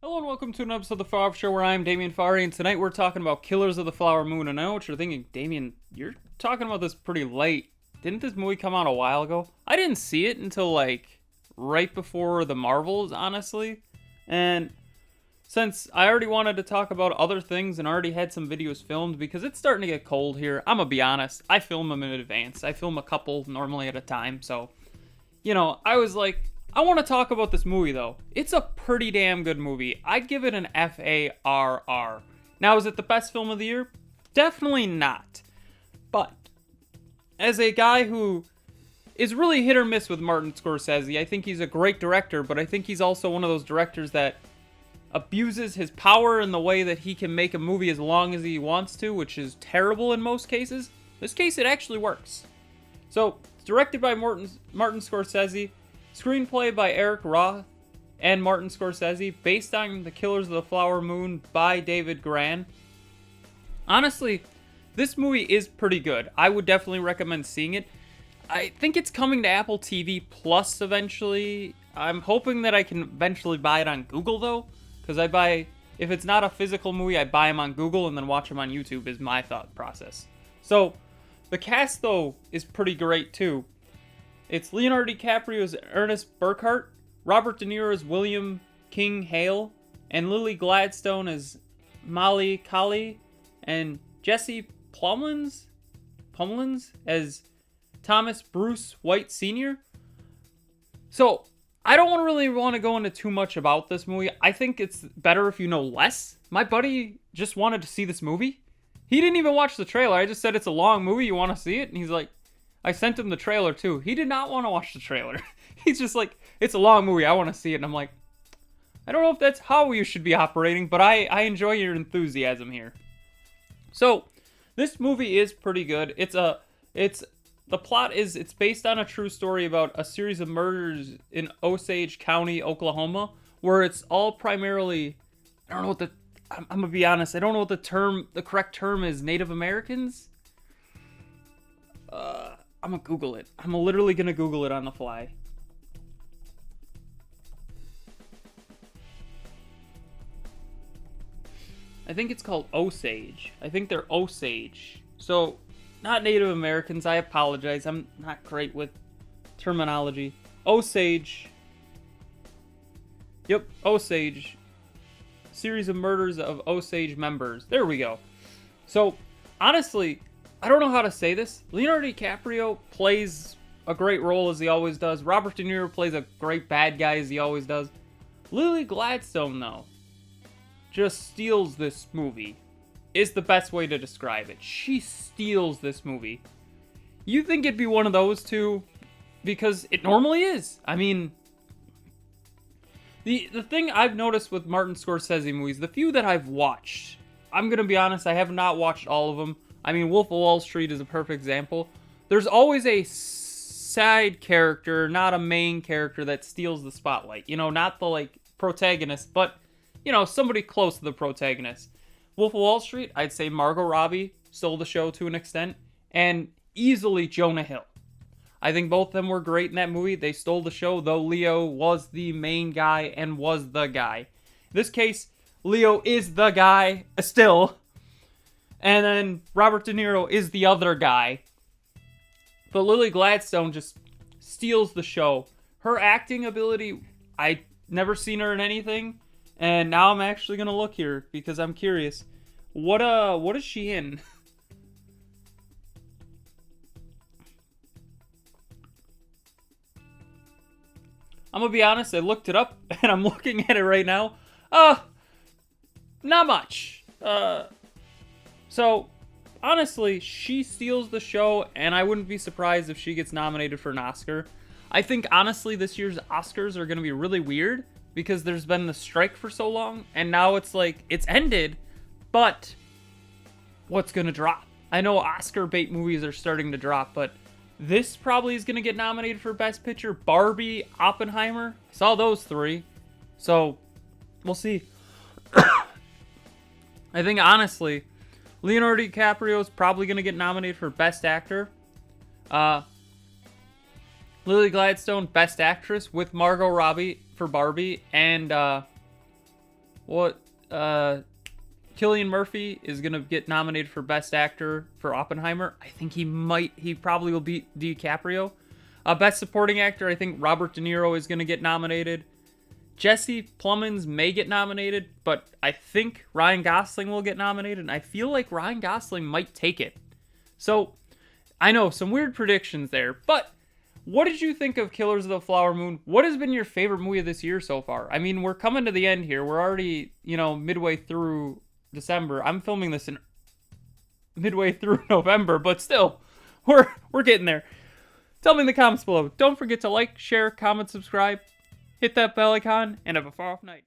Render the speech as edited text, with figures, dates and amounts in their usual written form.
Hello and welcome to an episode of the Farr Show where I'm Damien Farr, and tonight we're talking about Killers of the Flower Moon. And I know what you're thinking, Damien, you're talking about this pretty late. Didn't this movie come out a while ago? I didn't see it until right before the Marvels, honestly. And since I already wanted to talk about other things and already had some videos filmed because it's starting to get cold here, I'm gonna be honest, I film them in advance. I film a couple normally at a time, so, I was like, I want to talk about this movie, though. It's a pretty damn good movie. I'd give it an Farr. Now, is it the best film of the year? Definitely not. But, as a guy who is really hit or miss with Martin Scorsese, I think he's a great director, but I think he's also one of those directors that abuses his power in the way that he can make a movie as long as he wants to, which is terrible in most cases. In this case, it actually works. So, it's directed by Martin Scorsese. Screenplay by Eric Roth and Martin Scorsese, based on The Killers of the Flower Moon by David Gran. Honestly, this movie is pretty good. I would definitely recommend seeing it. I think it's coming to Apple TV Plus eventually. I'm hoping that I can eventually buy it on Google, though, because if it's not a physical movie, I buy them on Google and then watch them on YouTube is my thought process. So, the cast, though, is pretty great, too. It's Leonardo DiCaprio as Ernest Burkhart, Robert De Niro as William King Hale, and Lily Gladstone as Molly Colley, and Jesse Plemons as Thomas Bruce White Sr. So, I don't really want to go into too much about this movie. I think it's better if you know less. My buddy just wanted to see this movie. He didn't even watch the trailer. I just said it's a long movie. You want to see it? And he's like, I sent him the trailer too. He did not want to watch the trailer. He's just like, it's a long movie. I want to see it. And I'm like, I don't know if that's how you should be operating, but I enjoy your enthusiasm here. So, this movie is pretty good. It's based on a true story about a series of murders in Osage County, Oklahoma, where it's all primarily, I'm gonna be honest, I don't know what the correct term is, Native Americans? I'm gonna Google it. I'm literally gonna Google it on the fly. I think it's called Osage. I think they're Osage. So, not Native Americans. I apologize. I'm not great with terminology. Osage. Yep, Osage. Series of murders of Osage members. There we go. So, honestly, I don't know how to say this. Leonardo DiCaprio plays a great role as he always does. Robert De Niro plays a great bad guy as he always does. Lily Gladstone, though, just steals this movie. Is the best way to describe it. She steals this movie. You think it'd be one of those two? Because it normally is. I mean, the thing I've noticed with Martin Scorsese movies, the few that I've watched, I'm going to be honest, I have not watched all of them. I mean, Wolf of Wall Street is a perfect example. There's always a side character, not a main character, that steals the spotlight. Not the, protagonist, but, somebody close to the protagonist. Wolf of Wall Street, I'd say Margot Robbie stole the show to an extent, and easily Jonah Hill. I think both of them were great in that movie. They stole the show, though Leo was the main guy and was the guy. In this case, Leo is the guy, still. And then Robert De Niro is the other guy. But Lily Gladstone just steals the show. Her acting ability, I never seen her in anything. And now I'm actually going to look here because I'm curious. What is she in? I'm going to be honest, I looked it up and I'm looking at it right now. Not much. So, honestly, she steals the show, and I wouldn't be surprised if she gets nominated for an Oscar. I think, honestly, this year's Oscars are going to be really weird, because there's been the strike for so long, and now it's ended, but what's going to drop? I know Oscar bait movies are starting to drop, but this probably is going to get nominated for Best Picture. Barbie, Oppenheimer, I saw those three, so we'll see. I think, honestly, Leonardo DiCaprio is probably going to get nominated for Best Actor. Lily Gladstone, Best Actress, with Margot Robbie for Barbie, and what Cillian Murphy is gonna get nominated for Best Actor for Oppenheimer. I think he probably will beat DiCaprio. Best Supporting Actor, I think Robert De Niro is gonna get nominated. Jesse Plemons may get nominated, but I think Ryan Gosling will get nominated, and I feel like Ryan Gosling might take it. So, I know, some weird predictions there, but what did you think of Killers of the Flower Moon? What has been your favorite movie of this year so far? I mean, we're coming to the end here. We're already, midway through December. I'm filming this in midway through November, but still, we're getting there. Tell me in the comments below. Don't forget to like, share, comment, subscribe. Hit that bell icon, and have a far off night.